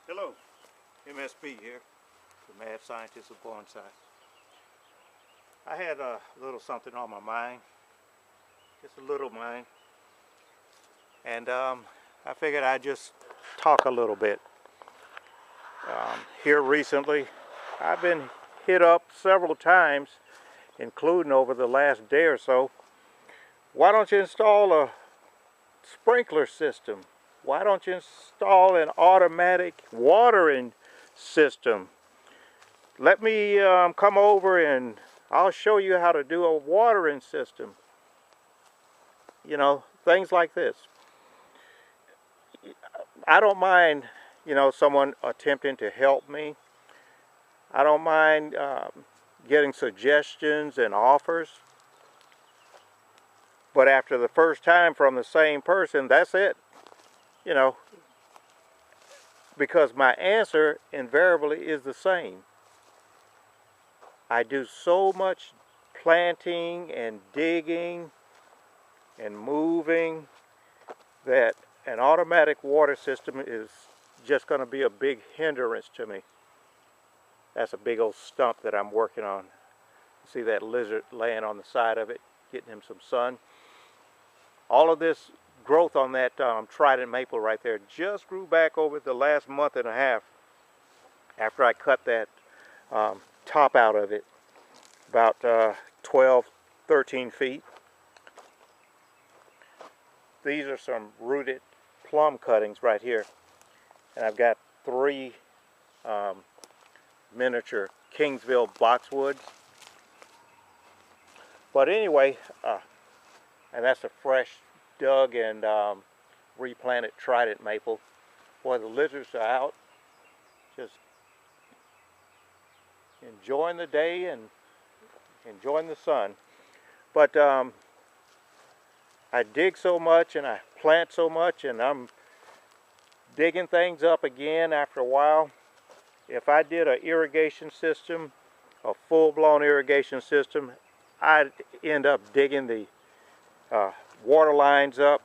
Hello, MSB here, the mad scientist of bonsai. I had a little something on my mind, just a little mind, and I figured I'd just talk a little bit. Here recently, I've been hit up several times, including over the last day or so. Why don't you install a sprinkler system? Why don't you install an automatic watering system? Let me come over and I'll show you how to do a watering system. You know, things like this. I don't mind, someone attempting to help me. I don't mind getting suggestions and offers. But after the first time from the same person, that's it. Because my answer invariably is the same. I do so much planting and digging and moving that an automatic water system is just going to be a big hindrance to me. That's a big old stump that I'm working on. See that lizard laying on the side of it, getting him some sun. All of this growth on that trident maple right there just grew back over the last month and a half after I cut that top out of it, about 12, 13 feet. These are some rooted plum cuttings right here, and I've got 3 miniature Kingsville boxwoods. But anyway, and that's a fresh dug and replanted trident maple. Boy, the lizards are out just enjoying the day and enjoying the sun. But I dig so much and I plant so much, and I'm digging things up again after a while. If I did an irrigation system, a full-blown irrigation system, I'd end up digging the water lines up.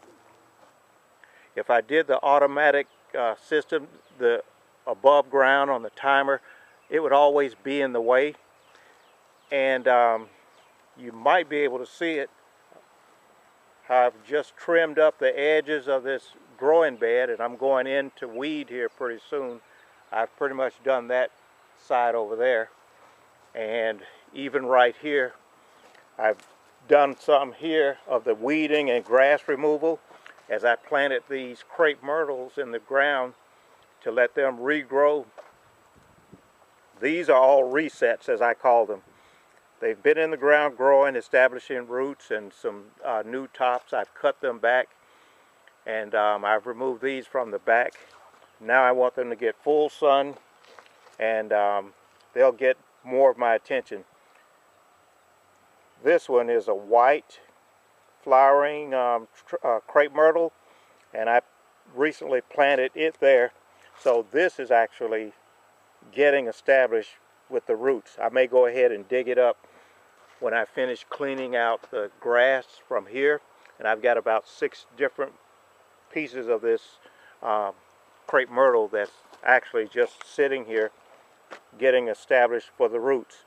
If I did the automatic system, the above ground on the timer, it would always be in the way. And you might be able to see it. I've just trimmed up the edges of this growing bed, and I'm going in to weed here pretty soon. I've pretty much done that side over there, and even right here I've done some here of the weeding and grass removal as I planted these crepe myrtles in the ground to let them regrow. These are all resets, as I call them. They've been in the ground growing, establishing roots and some new tops. I've cut them back, and I've removed these from the back. Now I want them to get full sun, and they'll get more of my attention. This one is a white flowering crepe myrtle, and I recently planted it there. So this is actually getting established with the roots. I may go ahead and dig it up when I finish cleaning out the grass from here. And I've got about 6 different pieces of this crepe myrtle that's actually just sitting here getting established for the roots.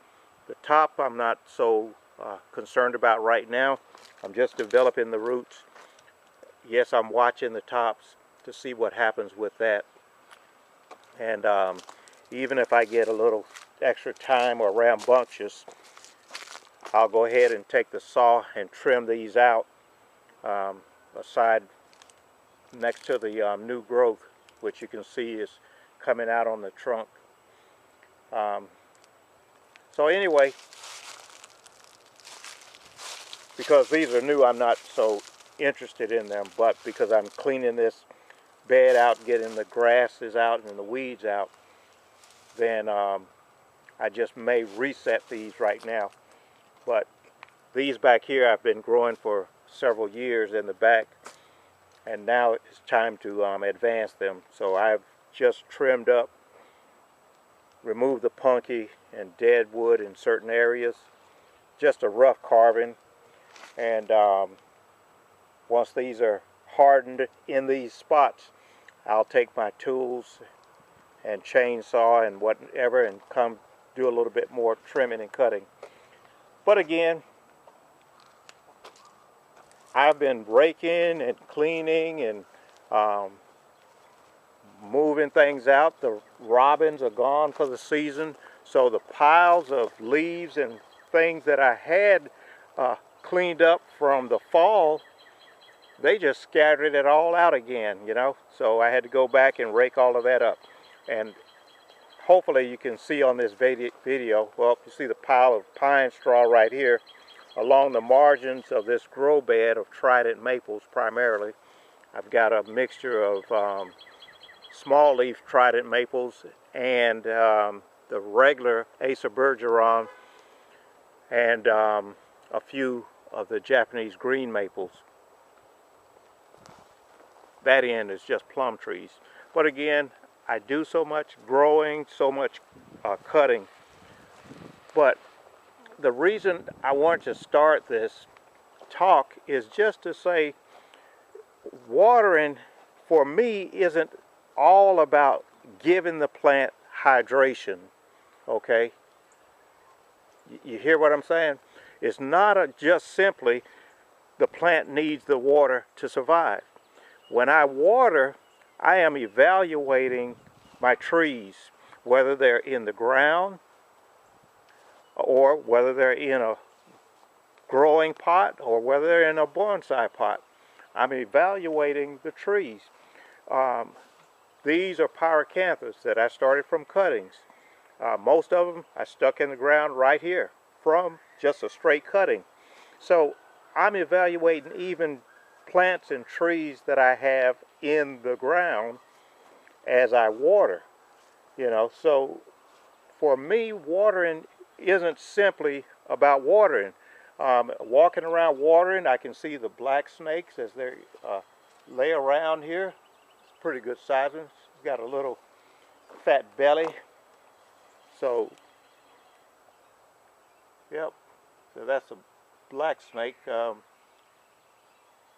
The top I'm not so concerned about right now. I'm just developing the roots. Yes, I'm watching the tops to see what happens with that. And even if I get a little extra time or rambunctious, I'll go ahead and take the saw and trim these out aside next to the new growth, which you can see is coming out on the trunk. So anyway, because these are new, I'm not so interested in them, but because I'm cleaning this bed out, getting the grasses out and the weeds out, then I just may reset these right now. But these back here I've been growing for several years in the back, and now it's time to advance them. So I've just trimmed up, removed the punky and dead wood in certain areas, just a rough carving. And once these are hardened in these spots, I'll take my tools and chainsaw and whatever and come do a little bit more trimming and cutting. But again, I've been raking and cleaning and moving things out. The robins are gone for the season, so the piles of leaves and things that I had cleaned up from the fall, they just scattered it all out again, you know. So I had to go back and rake all of that up. And hopefully you can see on this video, well, you see the pile of pine straw right here along the margins of this grow bed of trident maples primarily. I've got a mixture of small leaf trident maples and the regular Acer bergeron and a few of the Japanese green maples. That end is just plum trees. But again, I do so much growing, so much cutting. But the reason I want to start this talk is just to say watering for me isn't all about giving the plant hydration, okay? You hear what I'm saying? It's not just simply the plant needs the water to survive. When I water, I am evaluating my trees, whether they're in the ground or whether they're in a growing pot or whether they're in a bonsai pot. I'm evaluating the trees. These are pyracanthus that I started from cuttings. Most of them I stuck in the ground right here from just a straight cutting. So I'm evaluating even plants and trees that I have in the ground as I water, you know. So for me, watering isn't simply about watering. Walking around watering, I can see the black snakes as they lay around here. It's pretty good sizing. It's got a little fat belly. So, yep, so that's a black snake.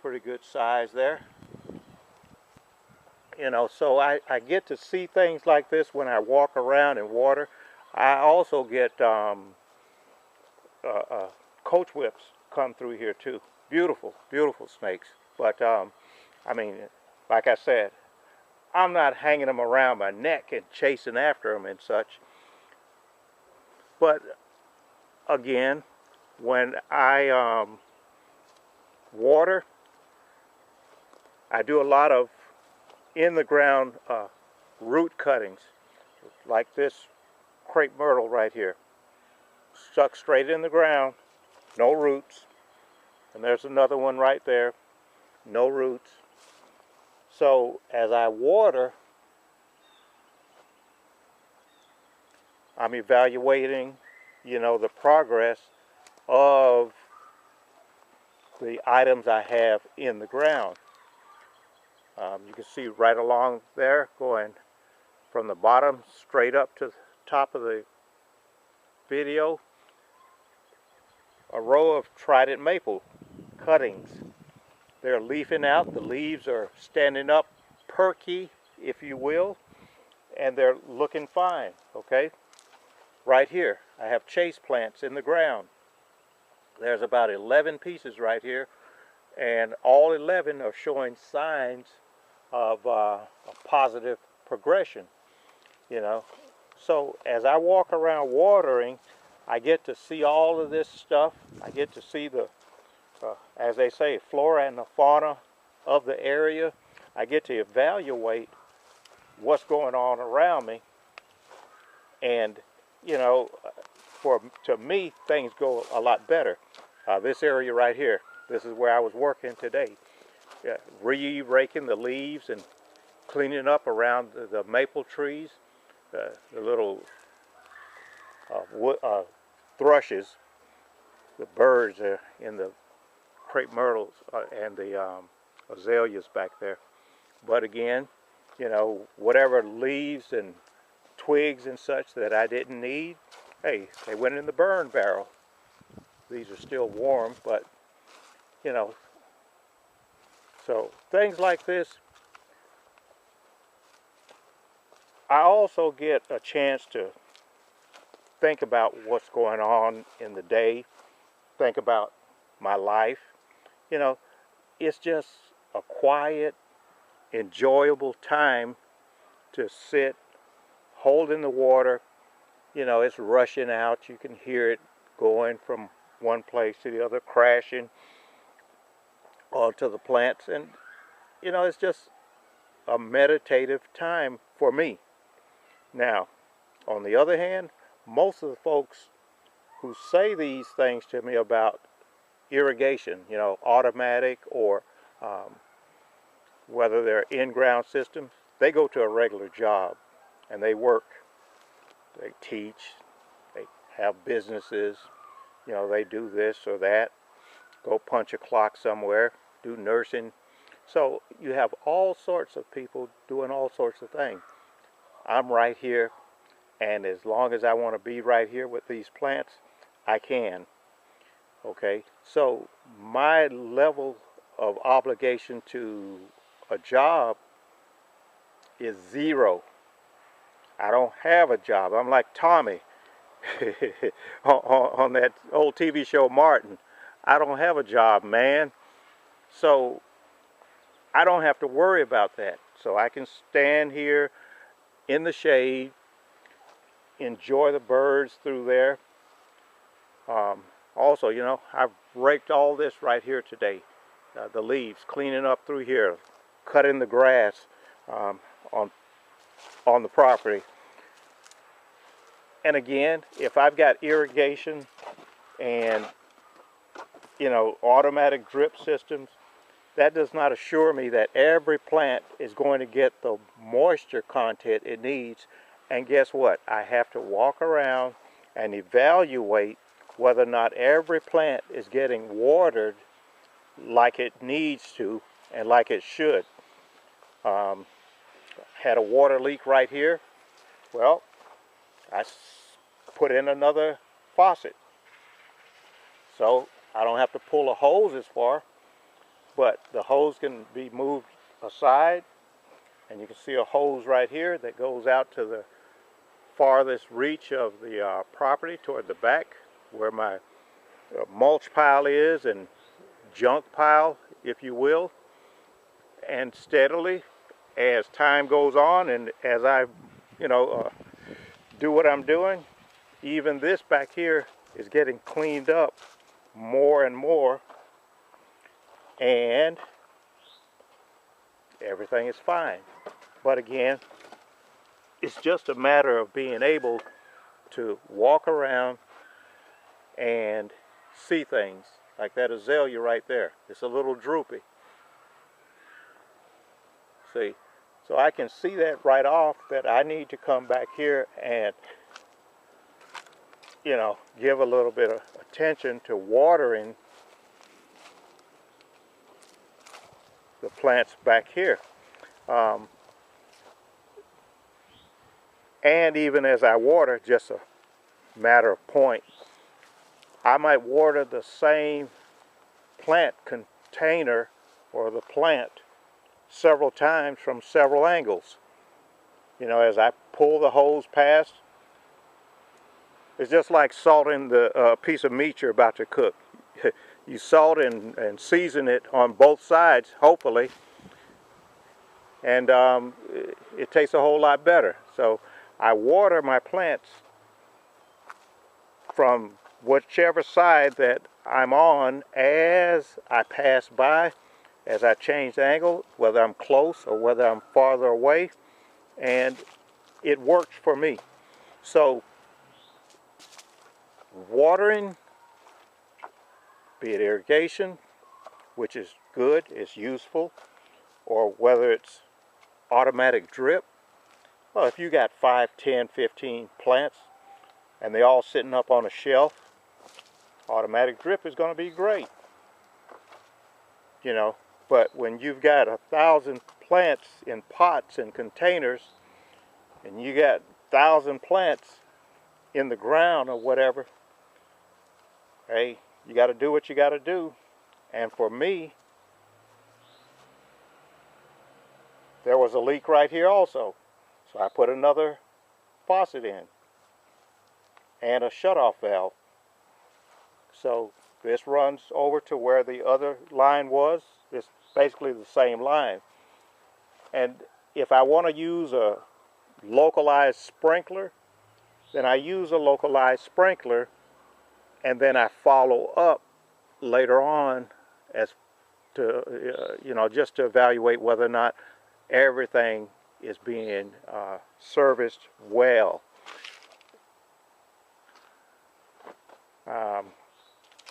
Pretty good size there. You know, so I get to see things like this when I walk around and water. I also get coach whips come through here too. Beautiful, beautiful snakes. But I mean, like I said, I'm not hanging them around my neck and chasing after them and such. But again, when I water, I do a lot of in the ground root cuttings, like this crepe myrtle right here, stuck straight in the ground, no roots. And there's another one right there, no roots. So as I water, I'm evaluating, you know, the progress of the items I have in the ground. You can see right along there, going from the bottom straight up to the top of the video, a row of trident maple cuttings. They're leafing out. The leaves are standing up, perky, if you will, and they're looking fine, okay? Right here, I have chase plants in the ground. There's about 11 pieces right here, and all 11 are showing signs of a positive progression, you know. So as I walk around watering, I get to see all of this stuff. I get to see the, as they say, flora and the fauna of the area. I get to evaluate what's going on around me. And, you know, to me, things go a lot better. This area right here, this is where I was working today. Re-raking the leaves and cleaning up around the maple trees, the little thrushes, the birds in the crepe myrtles and the azaleas back there. But again, you know, whatever leaves and twigs and such that I didn't need, hey, they went in the burn barrel. These are still warm, but, you know, so things like this I also get a chance to think about what's going on in the day, think about my life. You know, it's just a quiet, enjoyable time to sit holding the water. You know, it's rushing out. You can hear it going from one place to the other, crashing onto the plants. And, you know, it's just a meditative time for me. Now, on the other hand, most of the folks who say these things to me about irrigation, you know, automatic or whether they're in-ground systems, they go to a regular job and they work, they teach, they have businesses, you know, they do this or that, go punch a clock somewhere, do nursing. So you have all sorts of people doing all sorts of things. I'm right here, and as long as I want to be right here with these plants, I can. Okay, so my level of obligation to a job is zero. I don't have a job. I'm like Tommy on that old TV show Martin. I don't have a job, man. So I don't have to worry about that. So I can stand here in the shade, enjoy the birds through there. Also, you know, I've raked all this right here today. The leaves, cleaning up through here, cutting the grass on the property. And again, if I've got irrigation and, you know, automatic drip systems, that does not assure me that every plant is going to get the moisture content it needs. And guess what? I have to walk around and evaluate whether or not every plant is getting watered like it needs to and like it should. Had a water leak right here. Well, I put in another faucet. So I don't have to pull a hose as far, but the hose can be moved aside, and you can see a hose right here that goes out to the farthest reach of the property toward the back where my mulch pile is, and junk pile, if you will. And steadily, as time goes on and as I, you know, do what I'm doing, even this back here is getting cleaned up more and more, and everything is fine. But again, it's just a matter of being able to walk around and see things. Like that azalea right there. It's a little droopy. See? So I can see that right off that I need to come back here and, you know, give a little bit of attention to watering the plants back here. And even as I water, just a matter of point, I might water the same plant container or the plant several times from several angles. You know, as I pull the hose past, it's just like salting the piece of meat you're about to cook. You salt and season it on both sides, hopefully, and it tastes a whole lot better. So I water my plants from whichever side that I'm on as I pass by, as I change the angle, whether I'm close or whether I'm farther away, and it works for me. So watering, be it irrigation, which is good, it's useful, or whether it's automatic drip, well, if you got 5, 10, 15 plants and they all sitting up on a shelf, automatic drip is going to be great. You know, but when you've got 1,000 plants in pots and containers, and you got 1,000 plants in the ground or whatever, hey, you got to do what you got to do. And for me, there was a leak right here also. So I put another faucet in and a shutoff valve. So this runs over to where the other line was. It's basically the same line. And if I want to use a localized sprinkler, then I use a localized sprinkler, and then I follow up later on as to, just to evaluate whether or not everything is being serviced well.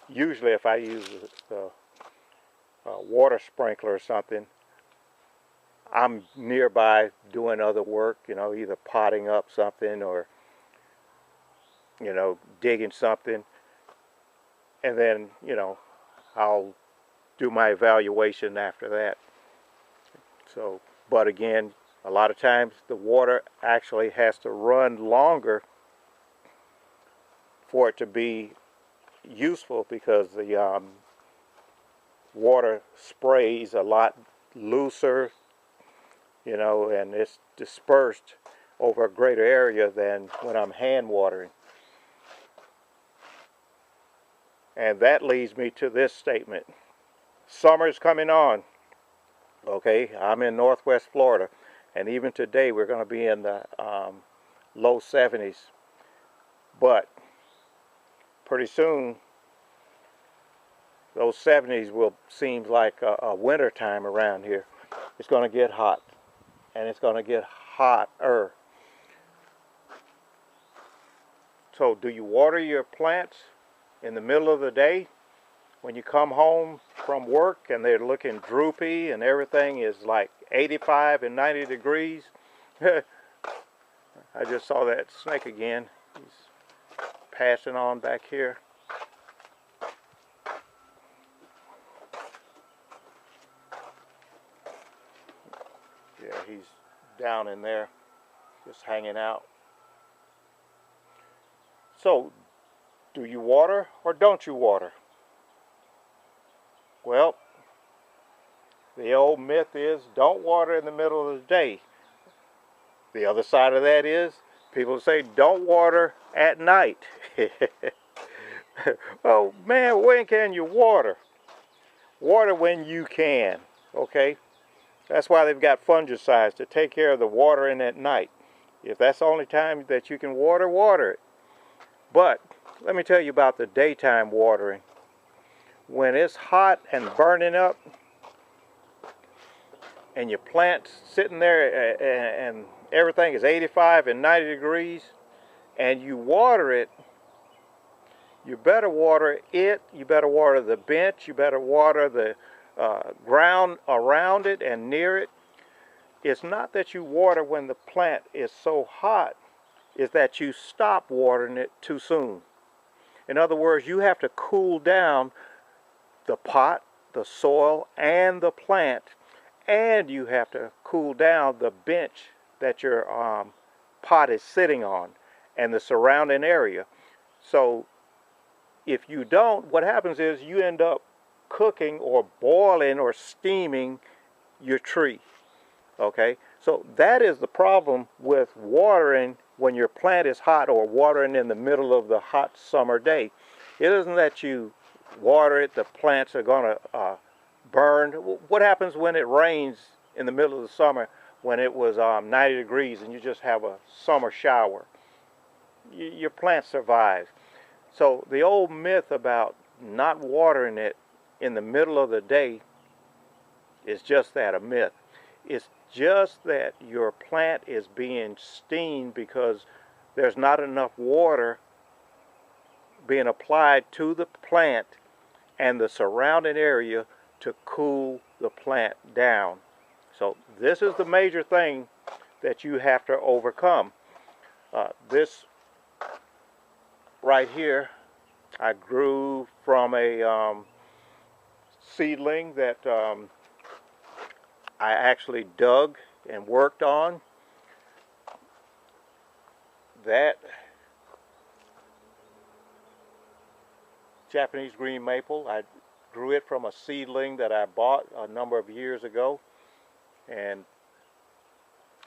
Usually if I use the water sprinkler or something, I'm nearby doing other work, either potting up something or, digging something. And then, I'll do my evaluation after that. So, but again, a lot of times the water actually has to run longer for it to be useful, because the water sprays a lot looser, and it's dispersed over a greater area than when I'm hand watering. And that leads me to this statement. Summer's coming on. Okay, I'm in Northwest Florida, and even today we're going to be in the low 70s. But pretty soon, those 70s will seem like a winter time around here. It's going to get hot, and it's going to get hotter. So do you water your plants in the middle of the day when you come home from work and they're looking droopy and everything is like 85 and 90 degrees? I just saw that snake again. He's passing on back here. Yeah, he's down in there, just hanging out. So, do you water or don't you water? Well, the old myth is don't water in the middle of the day. The other side of that is people say don't water at night. Oh man, when can you water? Water when you can, okay? That's why they've got fungicides to take care of the watering at night. If that's the only time that you can water, water it. But let me tell you about the daytime watering. When it's hot and burning up, and your plant's sitting there and everything is 85 and 90 degrees, and you water it, you better water it, you better water the bench, you better water the ground around it and near it. It's not that you water when the plant is so hot, it's that you stop watering it too soon. In other words, you have to cool down the pot, the soil, and the plant, and you have to cool down the bench that your pot is sitting on and the surrounding area. So if you don't, what happens is you end up cooking or boiling or steaming your tree. Okay, so that is the problem with watering when your plant is hot, or watering in the middle of the hot summer day. It isn't that you water it, the plants are going to burn. What happens when it rains in the middle of the summer when it was 90 degrees and you just have a summer shower? Your plant survives. So the old myth about not watering it in the middle of the day is just that, a myth. It's just that your plant is being steamed because there's not enough water being applied to the plant and the surrounding area to cool the plant down. So this is the major thing that you have to overcome. This right here, I grew from a seedling that I actually dug and worked on. That Japanese green maple, I grew it from a seedling that I bought a number of years ago. And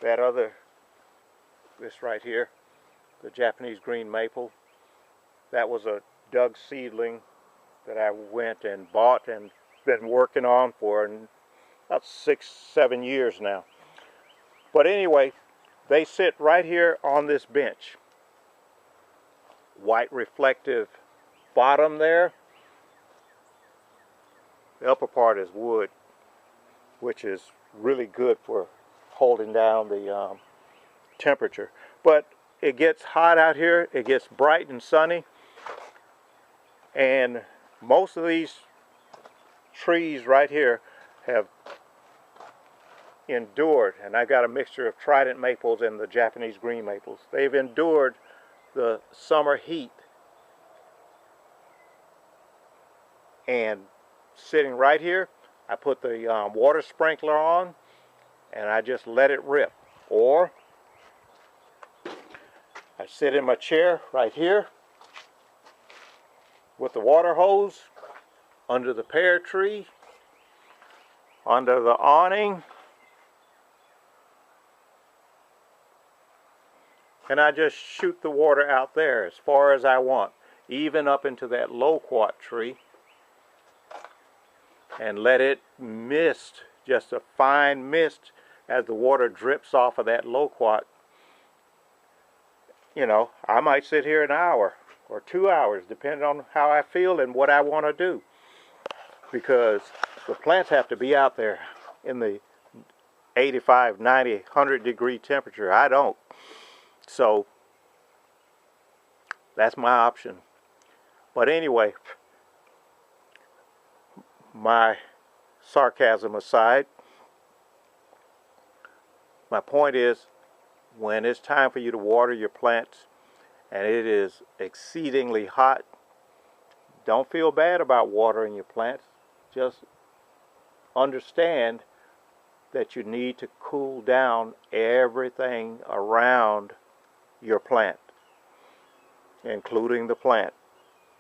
that other this right here, the Japanese green maple. That was a Doug seedling that I went and bought and been working on for about 6-7 years now. But anyway, they sit right here on this bench. White reflective bottom there. The upper part is wood, which is really good for holding down the temperature. But it gets hot out here. It gets bright and sunny. And most of these trees right here have endured, and I've got a mixture of trident maples and the Japanese green maples. They've endured the summer heat. And sitting right here, I put the water sprinkler on and I just let it rip. Or I sit in my chair right here with the water hose under the pear tree, under the awning, and I just shoot the water out there as far as I want, even up into that loquat tree, and let it mist, just a fine mist as the water drips off of that loquat. You know, I might sit here an hour or 2 hours, depending on how I feel and what I want to do, because the plants have to be out there in the 85, 90, 100 degree temperature. I don't. So that's my option. But anyway, my sarcasm aside, my point is, when it's time for you to water your plants and it is exceedingly hot, don't feel bad about watering your plants. Just understand that you need to cool down everything around your plant, including the plant,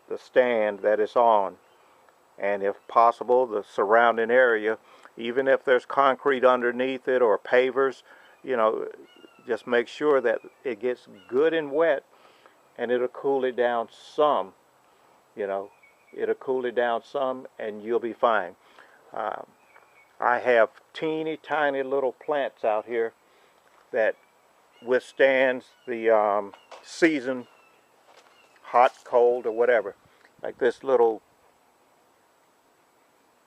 the stand that it's on, and if possible the surrounding area. Even if there's concrete underneath it or pavers, you know, just make sure that it gets good and wet, and it'll cool it down some. You know, it'll cool it down some and you'll be fine. I have teeny tiny little plants out here that withstands the season, hot, cold, or whatever. Like this little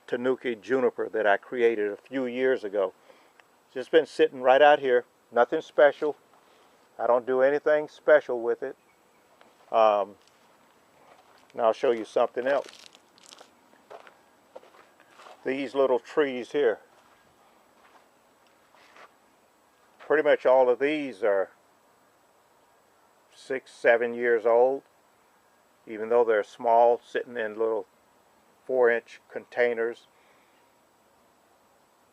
Tanuki juniper that I created a few years ago. Just been sitting right out here. Nothing special. I don't do anything special with it. Now I'll show you something else. These little trees here. Pretty much all of these are 6-7 years old, even though they're small, sitting in little 4-inch containers.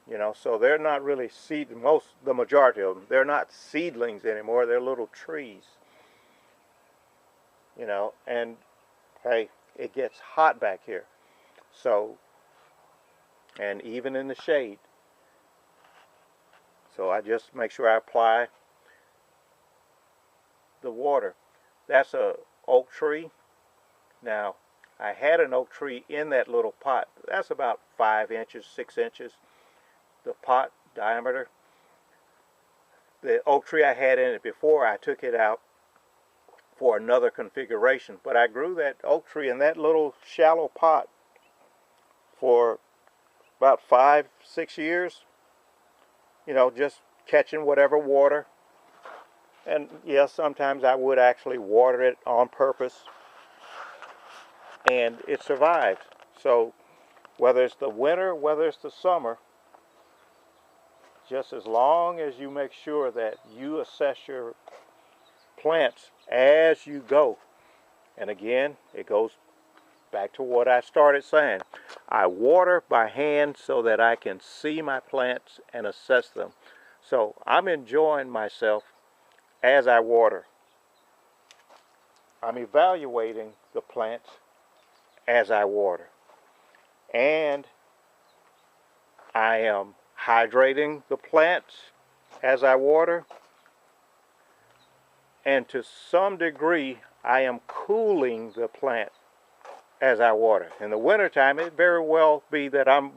You know, so they're not really the majority of them, they're not seedlings anymore, they're little trees. You know, and hey, it gets hot back here. So, and even in the shade. So I just make sure I apply the water. That's a oak tree. Now, I had an oak tree in that little pot. That's about 5 inches, 6 inches, the pot diameter. The oak tree I had in it before, I took it out for another configuration. But I grew that oak tree in that little shallow pot for about 5-6 years. You know, just catching whatever water. And yes, sometimes I would actually water it on purpose. And it survived. So whether it's the winter, whether it's the summer, just as long as you make sure that you assess your plants as you go. And again, it goes back to what I started saying. I water by hand so that I can see my plants and assess them. So I'm enjoying myself as I water. I'm evaluating the plants as I water. And I am hydrating the plants as I water. and to some degree I am cooling the plant as I water. In the wintertime, it very well be that I'm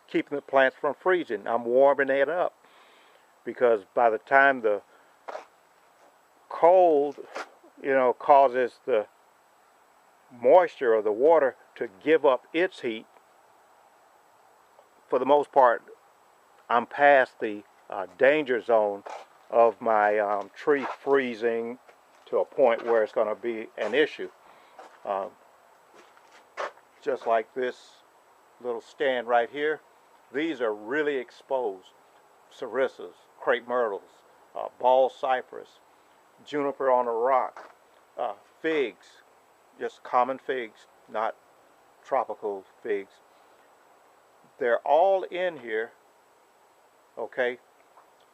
keeping the plants from freezing. I'm warming it up, because by the time the cold, causes the moisture of the water to give up its heat, for the most part, I'm past the danger zone of my tree freezing to a point where it's going to be an issue. Just like this little stand right here, these are really exposed. Sarissas, crepe myrtles, ball cypress, juniper on a rock, figs, just common figs, not tropical figs. They're all in here, okay,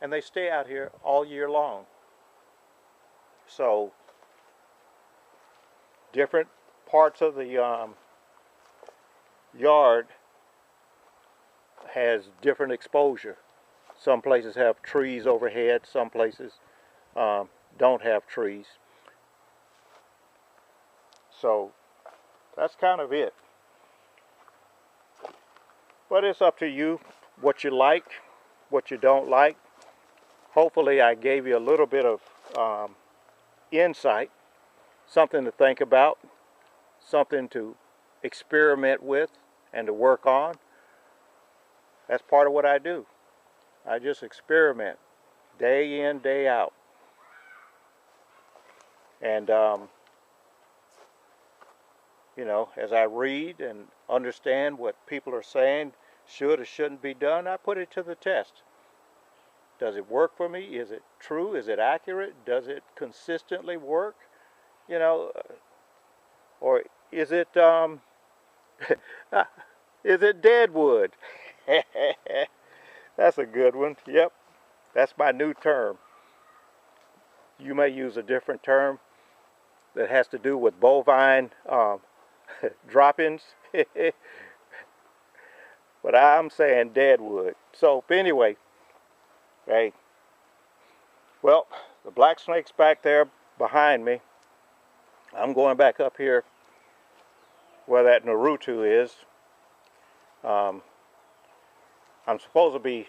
and they stay out here all year long. So different parts of the yard has different exposure. Some places have trees overhead, some places don't have trees. So that's kind of it. But it's up to you what you like, what you don't like. Hopefully I gave you a little bit of insight, something to think about, something to experiment with and to work on. That's part of what I do. I just experiment day in, day out. And as I read and understand what people are saying should or shouldn't be done, I put it to the test. Does it work for me? Is it true? Is it accurate? Does it consistently work? Or is it is it deadwood? That's a good one. Yep, that's my new term. You may use a different term that has to do with bovine droppings. But I'm saying deadwood. So anyway, hey, well, the black snake's back there behind me. I'm going back up here where that Naruto is. I'm supposed to be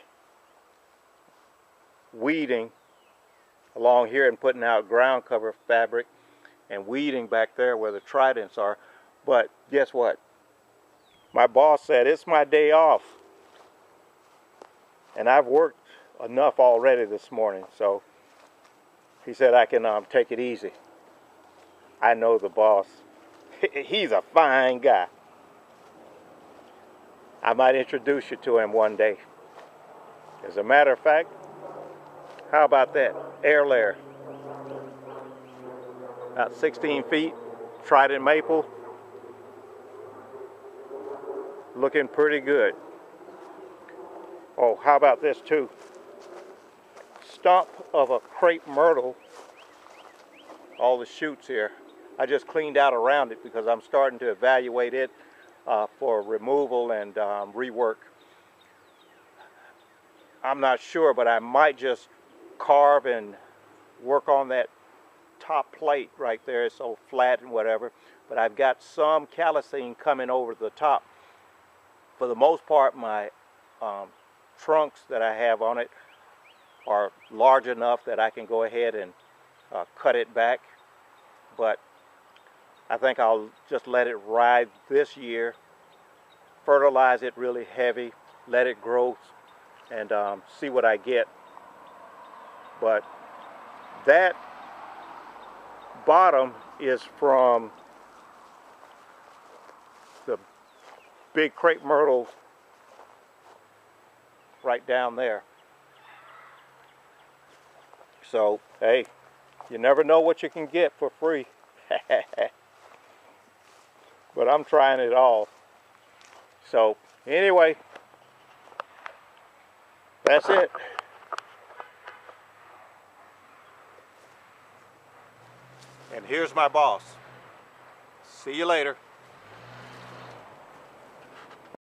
weeding along here and putting out ground cover fabric and weeding back there where the tridents are. But guess what? My boss said it's my day off. And I've worked enough already this morning, so he said I can take it easy. I know the boss. He's a fine guy. I might introduce you to him one day. As a matter of fact, how about that? Air layer. About 16 feet, trident maple. Looking pretty good. Oh, how about this too? Stump of a crepe myrtle. All the shoots here. I just cleaned out around it because I'm starting to evaluate it for removal and rework. I'm not sure, but I might just carve and work on that top plate right there. It's so flat and whatever. But I've got some calcine coming over the top. For the most part, my trunks that I have on it are large enough that I can go ahead and cut it back. But I think I'll just let it ride this year, fertilize it really heavy, let it grow, and see what I get. But that bottom is from the big crepe myrtle right down there. So, hey, you never know what you can get for free. But I'm trying it all. So, anyway, that's it. And here's my boss. See you later.